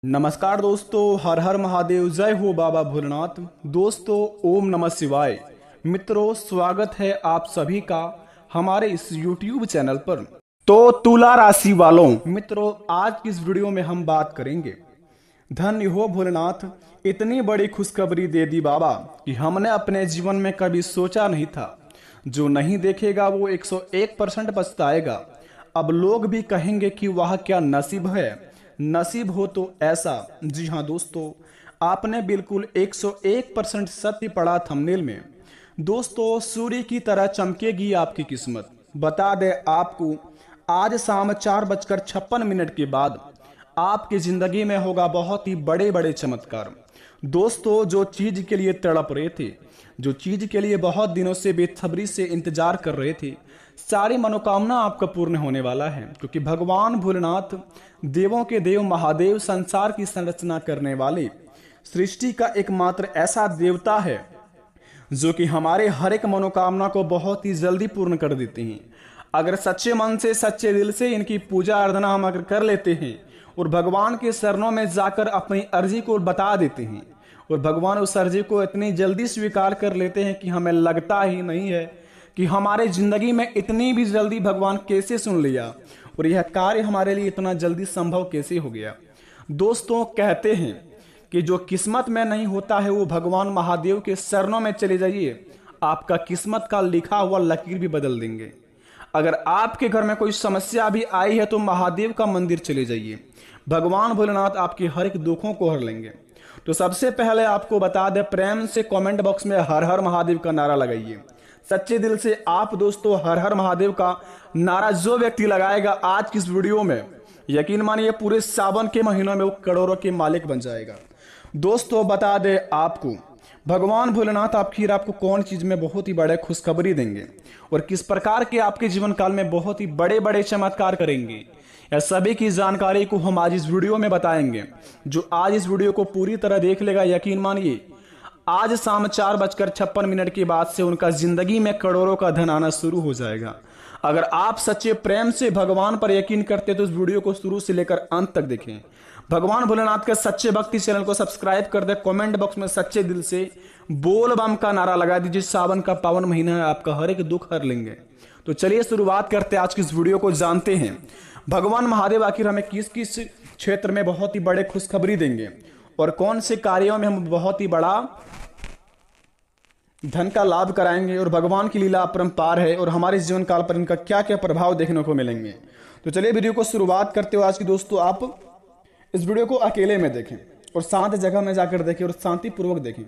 नमस्कार दोस्तों, हर हर महादेव, जय हो बाबा भोलेनाथ। दोस्तों, ओम नमः शिवाय। मित्रों, स्वागत है आप सभी का हमारे इस YouTube चैनल पर। तो तुला राशि वालों, मित्रों, आज की इस वीडियो में हम बात करेंगे। धन्य हो भोलेनाथ, इतनी बड़ी खुशखबरी दे दी बाबा कि हमने अपने जीवन में कभी सोचा नहीं था। जो नहीं देखेगा वो 101% पछताएगा। अब लोग भी कहेंगे कि वह क्या नसीब है। नसीब हो तो ऐसा। जी हाँ दोस्तों, आपने बिल्कुल 101% सत्य पढ़ा थंबनेल में। दोस्तों, सूर्य की तरह चमकेगी आपकी किस्मत। बता दे आपको, आज शाम 4:56 के बाद आपकी जिंदगी में होगा बहुत ही बड़े बड़े चमत्कार। दोस्तों, जो चीज के लिए तड़प रहे थे, जो चीज के लिए बहुत दिनों से बेसब्री से इंतजार कर रहे थे, सारी मनोकामना आपका पूर्ण होने वाला है। क्योंकि भगवान भोलेनाथ, देवों के देव महादेव, संसार की संरचना करने वाले, सृष्टि का एकमात्र ऐसा देवता है जो कि हमारे हर एक मनोकामना को बहुत ही जल्दी पूर्ण कर देते हैं। अगर सच्चे मन से, सच्चे दिल से इनकी पूजा अर्चना हम अगर कर लेते हैं और भगवान के शरणों में जाकर अपनी अर्जी को बता देते हैं और भगवान उस अर्जी को इतनी जल्दी स्वीकार कर लेते हैं कि हमें लगता ही नहीं है कि हमारे जिंदगी में इतनी भी जल्दी भगवान कैसे सुन लिया और यह कार्य हमारे लिए इतना जल्दी संभव कैसे हो गया। दोस्तों, कहते हैं कि जो किस्मत में नहीं होता है वो भगवान महादेव के शरणों में चले जाइए, आपका किस्मत का लिखा हुआ लकीर भी बदल देंगे। अगर आपके घर में कोई समस्या भी आई है तो महादेव का मंदिर चले जाइए, भगवान भोलेनाथ आपके हर एक दुखों को हर लेंगे। तो सबसे पहले आपको बता दें, प्रेम से कमेंट बॉक्स में हर हर महादेव का नारा लगाइए। सच्चे दिल से आप दोस्तों हर हर महादेव का नारा जो व्यक्ति लगाएगा आज की इस वीडियो में, यकीन मानिए पूरे सावन के महीनों में वो करोड़ों के मालिक बन जाएगा। दोस्तों, बता दे आपको, भगवान भोलेनाथ आपको कौन चीज में बहुत ही बड़े खुशखबरी देंगे और किस प्रकार के आपके जीवन काल में बहुत ही बड़े बड़े चमत्कार करेंगे, यह सभी की जानकारी को हम आज इस वीडियो में बताएंगे। जो आज इस वीडियो को पूरी तरह देख लेगा, यकीन मानिए आज शाम 4:56 के बाद से उनका जिंदगी में करोड़ों का धन आना शुरू हो जाएगा। अगर आप सच्चे प्रेम से भगवान पर यकीन करते तो इस वीडियो को शुरू से लेकर अंत तक देखें। भगवान भोलेनाथ के सच्चे भक्ति चैनल को सब्सक्राइब कर दे। कमेंट बॉक्स में सच्चे दिल से बोल बम का नारा लगा दीजिए। सावन का पावन महीना है, आपका हर एक दुख हर लेंगे। तो चलिए शुरुआत करते हैं आज की इस वीडियो को। जानते हैं भगवान महादेव आखिर हमें किस किस क्षेत्र में बहुत ही बड़े खुशखबरी देंगे और कौन से कार्यों में हम बहुत ही बड़ा धन का लाभ कराएंगे और भगवान की लीला अपरंपार है और हमारे जीवन काल पर इनका क्या क्या प्रभाव देखने को मिलेंगे। तो चलिए वीडियो को शुरुआत करते हो आज की। दोस्तों, आप इस वीडियो को अकेले में देखें और शांत जगह में जाकर देखें और शांतिपूर्वक देखें।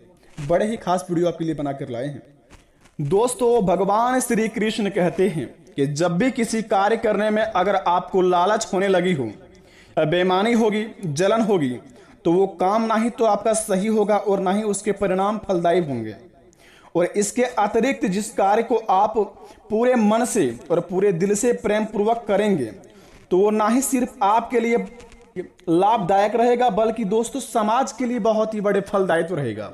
बड़े ही खास वीडियो आपके लिए बनाकर लाए हैं। दोस्तों, भगवान श्री कृष्ण कहते हैं कि जब भी किसी कार्य करने में अगर आपको लालच होने लगी हो, बेईमानी होगी, जलन होगी, तो वो काम ना ही तो आपका सही होगा और ना ही उसके परिणाम फलदायी होंगे। और इसके अतिरिक्त जिस कार्य को आप पूरे मन से और पूरे दिल से प्रेम पूर्वक करेंगे तो वो ना ही सिर्फ आपके लिए लाभदायक रहेगा बल्कि दोस्तों समाज के लिए बहुत ही बड़े फलदायित्व रहेगा।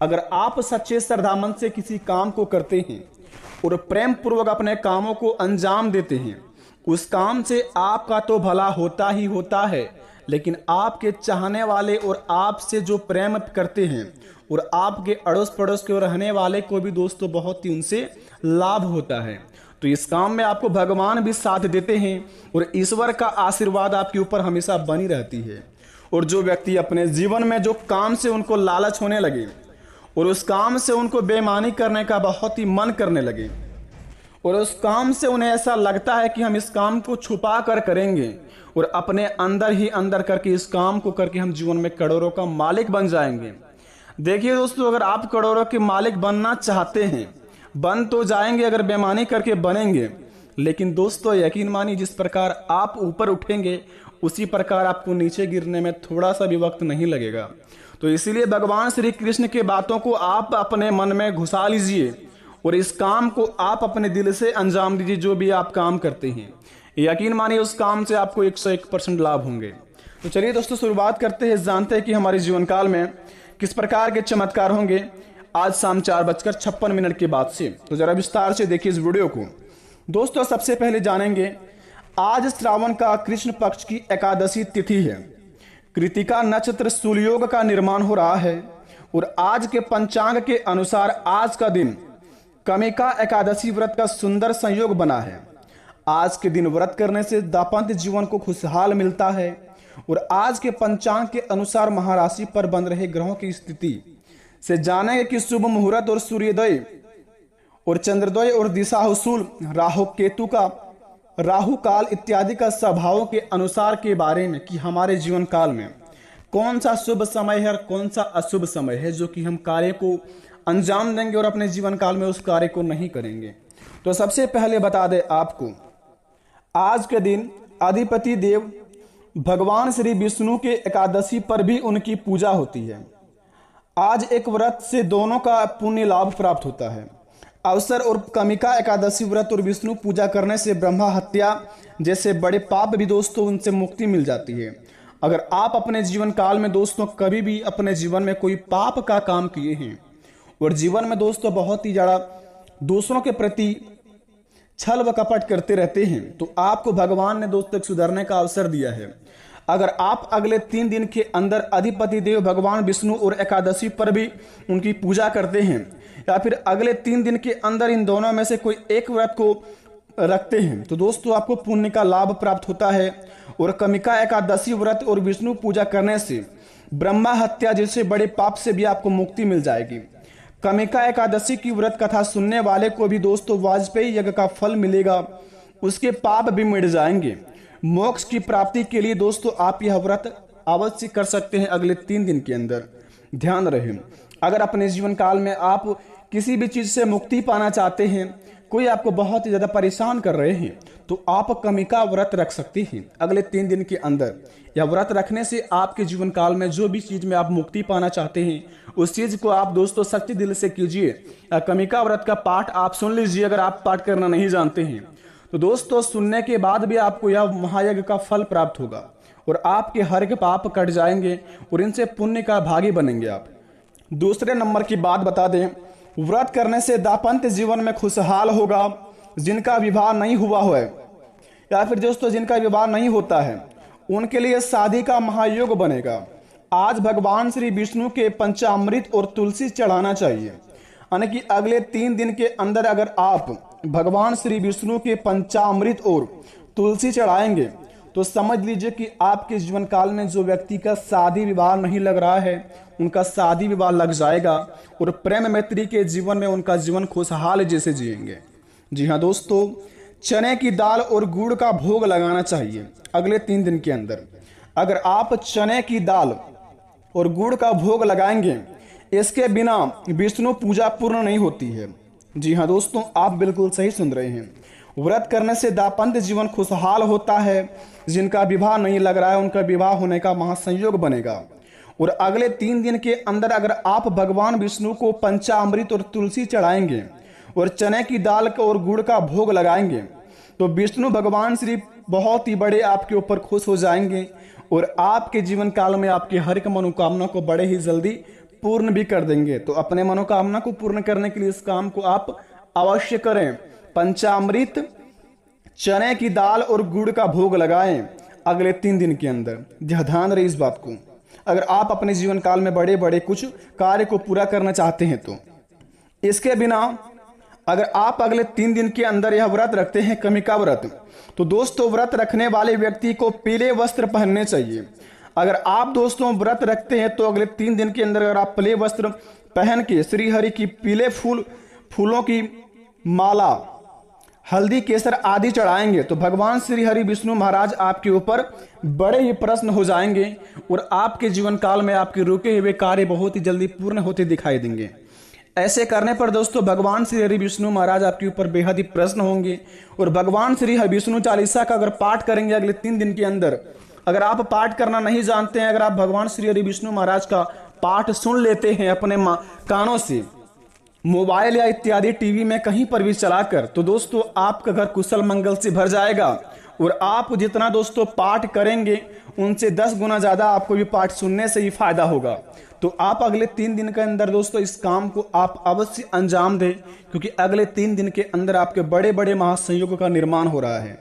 अगर आप सच्चे श्रद्धा मन से किसी काम को करते हैं और प्रेम पूर्वक अपने कामों को अंजाम देते हैं, उस काम से आपका तो भला होता ही होता है, लेकिन आपके चाहने वाले और आपसे जो प्रेम करते हैं और आपके अड़ोस पड़ोस के रहने वाले को भी दोस्तों बहुत ही उनसे लाभ होता है। तो इस काम में आपको भगवान भी साथ देते हैं और ईश्वर का आशीर्वाद आपके ऊपर हमेशा बनी रहती है। और जो व्यक्ति अपने जीवन में जो काम से उनको लालच होने लगे और उस काम से उनको बेईमानी करने का बहुत ही मन करने लगे और उस काम से उन्हें ऐसा लगता है कि हम इस काम को छुपा कर करेंगे और अपने अंदर ही अंदर करके इस काम को करके हम जीवन में करोड़ों का मालिक बन जाएंगे। देखिए दोस्तों, अगर आप करोड़ों के मालिक बनना चाहते हैं, बन तो जाएंगे, अगर बेईमानी करके बनेंगे, लेकिन दोस्तों यकीन मानिए जिस प्रकार आप ऊपर उठेंगे उसी प्रकार आपको नीचे गिरने में थोड़ा सा भी वक्त नहीं लगेगा। तो इसीलिए भगवान श्री कृष्ण के बातों को आप अपने मन में घुसा लीजिए और इस काम को आप अपने दिल से अंजाम दीजिए। जो भी आप काम करते हैं, यकीन मानिए उस काम से आपको 101% लाभ होंगे। तो चलिए दोस्तों शुरुआत करते हैं, जानते हैं कि हमारे जीवन काल में किस प्रकार के चमत्कार होंगे आज शाम 4:56 के बाद से। तो जरा विस्तार से देखिए इस वीडियो को। दोस्तों, सबसे पहले जानेंगे आज श्रावण का कृष्ण पक्ष की एकादशी तिथि है। कृतिका नक्षत्र सूर्योग का निर्माण हो रहा है और आज के पंचांग के अनुसार आज का दिन कमिका एकादशी व्रत का सुंदर संयोग बना है। आज के दिन व्रत करने से दाम्पत्य जीवन को खुशहाल मिलता है और आज के पंचांग के अनुसार महाराशि पर बन रहे ग्रहों की स्थिति से जानेंगे कि शुभ मुहूर्त और सूर्योदय और चंद्रोदय और दिशा हुसूल राहु केतु का राहु काल इत्यादि का स्वभावों के अनुसार के बारे में कि हमारे जीवन काल में कौन सा शुभ समय है और कौन सा अशुभ समय है जो कि हम कार्य को अंजाम देंगे और अपने जीवन काल में उस कार्य को नहीं करेंगे। तो सबसे पहले बता दें आपको, आज के दिन अधिपति देव भगवान श्री विष्णु के एकादशी पर भी उनकी पूजा होती है। आज एक व्रत से दोनों का पुण्य लाभ प्राप्त होता है। अवसर और कमिका एकादशी व्रत और विष्णु पूजा करने से ब्रह्मा हत्या जैसे बड़े पाप भी दोस्तों उनसे मुक्ति मिल जाती है। अगर आप अपने जीवन काल में दोस्तों कभी भी अपने जीवन में कोई पाप का काम किए हैं और जीवन में दोस्तों बहुत ही ज़्यादा दूसरों के प्रति छल व कपट करते रहते हैं तो आपको भगवान ने दोस्तों सुधरने का अवसर दिया है। अगर आप अगले 3 दिन के अंदर अधिपति देव भगवान विष्णु और एकादशी पर भी उनकी पूजा करते हैं या फिर अगले 3 दिन के अंदर इन दोनों में से कोई एक व्रत को रखते हैं तो दोस्तों आपको पुण्य का लाभ प्राप्त होता है। और कमिका एकादशी व्रत और विष्णु पूजा करने से ब्रह्मा हत्या जैसे बड़े पाप से भी आपको मुक्ति मिल जाएगी। कमिका एकादशी की व्रत कथा सुनने वाले को भी दोस्तों वाजपेयी यज्ञ का फल मिलेगा, उसके पाप भी मिट जाएंगे। मोक्ष की प्राप्ति के लिए दोस्तों आप यह व्रत अवश्य कर सकते हैं अगले 3 दिन के अंदर। ध्यान रहे, अगर अपने जीवन काल में आप किसी भी चीज से मुक्ति पाना चाहते हैं, कोई आपको बहुत ही ज्यादा परेशान कर रहे हैं तो आप कमिका व्रत रख सकती हैं अगले 3 दिन के अंदर। यह व्रत रखने से आपके जीवन काल में जो भी चीज में आप मुक्ति पाना चाहते हैं उस चीज को आप दोस्तों सच्चे दिल से कीजिए। कमिका व्रत का पाठ आप सुन लीजिए। अगर आप पाठ करना नहीं जानते हैं तो दोस्तों सुनने के बाद भी आपको यह महायज्ञ का फल प्राप्त होगा और आपके हर के पाप कट जाएंगे और इनसे पुण्य का भागी बनेंगे आप। दूसरे नंबर की बात बता दें, व्रत करने से दाम्पत्य जीवन में खुशहाल होगा। जिनका विवाह नहीं हुआ है या फिर दोस्तों जिनका विवाह नहीं होता है उनके लिए शादी का महायोग बनेगा। आज भगवान श्री विष्णु के पंचामृत और तुलसी चढ़ाना चाहिए। यानी कि अगले 3 दिन के अंदर अगर आप भगवान श्री विष्णु के पंचामृत और तुलसी चढ़ाएंगे तो समझ लीजिए कि आपके जीवन काल में जो व्यक्ति का शादी विवाह नहीं लग रहा है उनका शादी विवाह लग जाएगा और प्रेम मैत्री के जीवन में उनका जीवन खुशहाल जैसे जिएंगे। जी हाँ दोस्तों, चने की दाल और गुड़ का भोग लगाना चाहिए अगले 3 दिन के अंदर। अगर आप चने की दाल और गुड़ का भोग लगाएंगे, इसके बिना विष्णु पूजा पूर्ण नहीं होती है। जी हाँ दोस्तों, आप बिल्कुल सही सुन रहे हैं। व्रत करने से दाम्पत्य जीवन खुशहाल होता है। जिनका विवाह नहीं लग रहा है उनका विवाह होने का महासंयोग बनेगा। और अगले 3 दिन के अंदर अगर आप भगवान विष्णु को पंचामृत और तुलसी चढ़ाएंगे और चने की दाल और गुड़ का भोग लगाएंगे तो विष्णु भगवान श्री बहुत ही बड़े आपके ऊपर खुश हो जाएंगे और आपके जीवन काल में आपके हर एक मनोकामना को बड़े ही जल्दी पूर्ण भी कर देंगे। तो अपने मनोकामना को पूर्ण करने के लिए इस काम को आप अवश्य करें। पंचामृत, चने की दाल और गुड़ का भोग लगाएं अगले 3 दिन के अंदर। ध्यान रहे इस बात को। अगर आप अपने जीवन काल में बड़े बड़े कुछ कार्य को पूरा करना चाहते हैं तो इसके बिना अगर आप अगले 3 दिन के अंदर यह व्रत रखते हैं कमिका व्रत, तो दोस्तों व्रत रखने वाले व्यक्ति को पीले वस्त्र पहनने चाहिए। अगर आप दोस्तों व्रत रखते हैं तो अगले 3 दिन के अंदर अगर आप पीले वस्त्र पहन के श्री हरि की पीले फूलों की माला, हल्दी, केसर आदि चढ़ाएंगे तो भगवान श्री हरि विष्णु महाराज आपके ऊपर बड़े ही प्रसन्न हो जाएंगे और आपके जीवन काल में आपके रुके हुए कार्य बहुत ही जल्दी पूर्ण होते दिखाई देंगे। ऐसे करने पर दोस्तों भगवान श्री हरि विष्णु महाराज आपके ऊपर बेहद ही प्रसन्न होंगे और भगवान श्री हरि विष्णु चालीसा का अगर पाठ करेंगे अगले 3 दिन के अंदर, अगर आप पाठ करना नहीं जानते हैं, अगर आप भगवान श्री हरि विष्णु महाराज का पाठ सुन लेते हैं अपने कानों से, मोबाइल या इत्यादि टीवी में कहीं पर भी चलाकर, तो दोस्तों आपका घर कुशल मंगल से भर जाएगा और आप जितना दोस्तों पाठ करेंगे उनसे 10 गुना ज्यादा आपको भी पाठ सुनने से ही फायदा होगा। तो आप अगले 3 दिन के अंदर दोस्तों इस काम को आप अवश्य अंजाम दें, क्योंकि अगले 3 दिन के अंदर आपके बड़े बड़े महासंयोगों का निर्माण हो रहा है।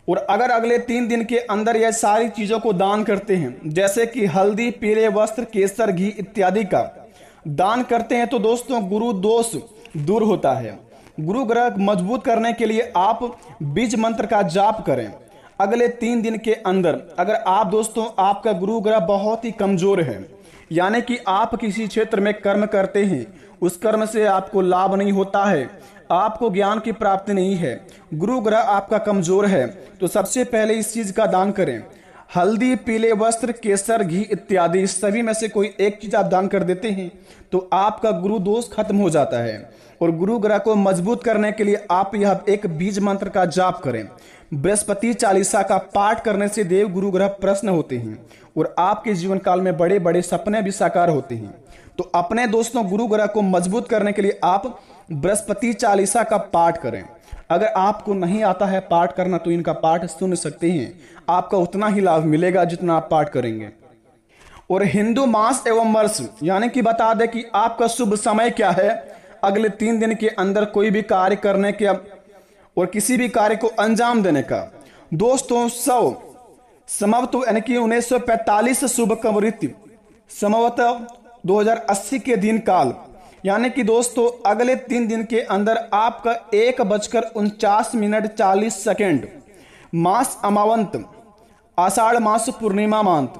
और अगर अगले 3 दिन के अंदर यह सारी चीजों को दान करते हैं, जैसे कि हल्दी, पीले वस्त्र, केसर, घी इत्यादि का दान करते हैं, तो दोस्तों गुरु दोष दूर होता है। गुरु ग्रह मजबूत करने के लिए आप बीज मंत्र का जाप करें। अगले 3 दिन के अंदर अगर आप दोस्तों आपका गुरु ग्रह बहुत ही कमजोर है, यानी कि आप किसी क्षेत्र में कर्म करते हैं, उस कर्म से आपको लाभ नहीं होता है, आपको ज्ञान की प्राप्ति नहीं है, गुरु ग्रह आपका कमजोर है, तो सबसे पहले इस चीज का दान करें। हल्दी, पीले वस्त्र, केसर, घी इत्यादि सभी में से कोई एक चीज आप दान कर देते हैं तो आपका गुरु दोष खत्म हो जाता है। और गुरु ग्रह को मजबूत करने के लिए आप यह एक बीज मंत्र का जाप करें। बृहस्पति चालीसा का पाठ करने से देव गुरु ग्रह प्रसन्न होते हैं और आपके जीवन काल में बड़े बड़े सपने भी साकार होते हैं। तो अपने दोस्तों गुरु ग्रह को मजबूत करने के लिए आप बृहस्पति चालीसा का पाठ करें। अगर आपको नहीं आता है पाठ करना तो इनका पाठ सुन सकते हैं, आपका उतना ही लाभ मिलेगा जितना आप पाठ करेंगे। और हिंदू मास एवं वर्ष यानी कि बता दें कि आपका शुभ समय क्या है अगले 3 दिन के अंदर कोई भी कार्य करने के और किसी भी कार्य को अंजाम देने का। दोस्तों संवत यानी कि 1945 शुभ कमृत संवत 2080 के दिन काल, यानी कि दोस्तों अगले 3 दिन के अंदर आपका 1:49:40 मास अमावंत, आषाढ़ मास पूर्णिमा मांत,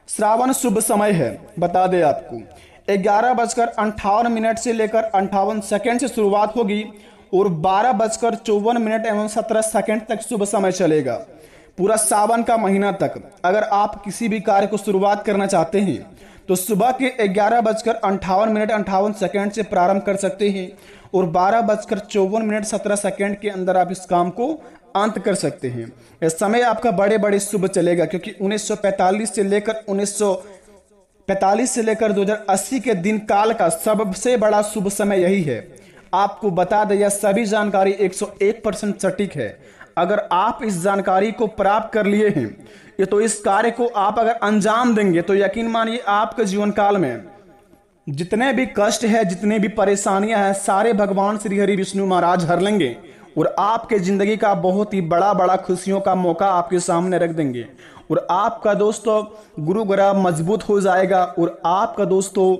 श्रावण शुभ समय है। बता दें आपको 11:58 से लेकर 58 से शुरुआत होगी और 12:54 तक शुभ समय चलेगा, पूरा सावन का महीना तक। अगर आप किसी भी कार्य को शुरुआत करना चाहते हैं तो सुबह के 11:58 से प्रारंभ कर सकते हैं और 12:54 के अंदर आप इस काम को अंत कर सकते हैं। इस समय आपका बड़े बड़े शुभ चलेगा, क्योंकि 1945 से लेकर 2080 के दिन काल का सबसे बड़ा शुभ समय यही है। आपको बता दें यह सभी जानकारी 101% सटीक है। अगर आप इस जानकारी को प्राप्त कर लिए हैं ये तो इस कार्य को आप अगर अंजाम देंगे तो यकीन मानिए आपके जीवन काल में जितने भी कष्ट है, जितने भी परेशानियां हैं, सारे भगवान श्री हरि विष्णु महाराज हर लेंगे और आपके जिंदगी का बहुत ही बड़ा खुशियों का मौका आपके सामने रख देंगे। और आपका दोस्तों गुरु ग्रह मजबूत हो जाएगा और आपका दोस्तों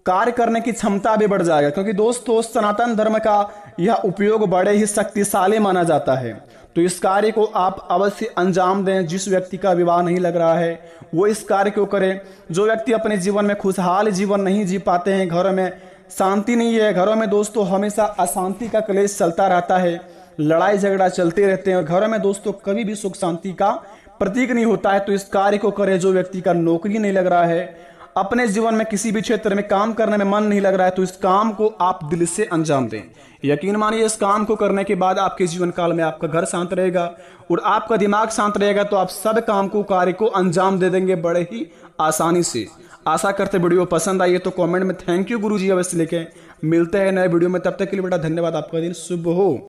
कार्य करने की क्षमता भी बढ़ जाएगा, क्योंकि दोस्तों सनातन धर्म का यह उपयोग बड़े ही शक्तिशाली माना जाता है। तो इस कार्य को आप अवश्य अंजाम दें। जिस व्यक्ति का विवाह नहीं लग रहा है वो इस कार्य को करें। जो व्यक्ति अपने जीवन में खुशहाल जीवन नहीं जी पाते हैं, घरों में शांति नहीं है, घरों में दोस्तों हमेशा अशांति का क्लेश चलता रहता है, लड़ाई झगड़ा चलते रहते हैं और घरों में दोस्तों कभी भी सुख शांति का प्रतीक नहीं होता है, तो इस कार्य को करें। जो व्यक्ति का नौकरी नहीं लग रहा है, अपने जीवन में किसी भी क्षेत्र में काम करने में मन नहीं लग रहा है, तो इस काम को आप दिल से अंजाम दें। यकीन मानिए इस काम को करने के बाद आपके जीवन काल में आपका घर शांत रहेगा और आपका दिमाग शांत रहेगा, तो आप सब काम को कार्य को अंजाम दे देंगे बड़े ही आसानी से। आशा करते वीडियो पसंद आई है तो कमेंट में थैंक यू गुरुजी अवश्य लिखें। मिलते हैं नए वीडियो में, तब तक के लिए बेटा धन्यवाद। आपका दिन शुभ हो।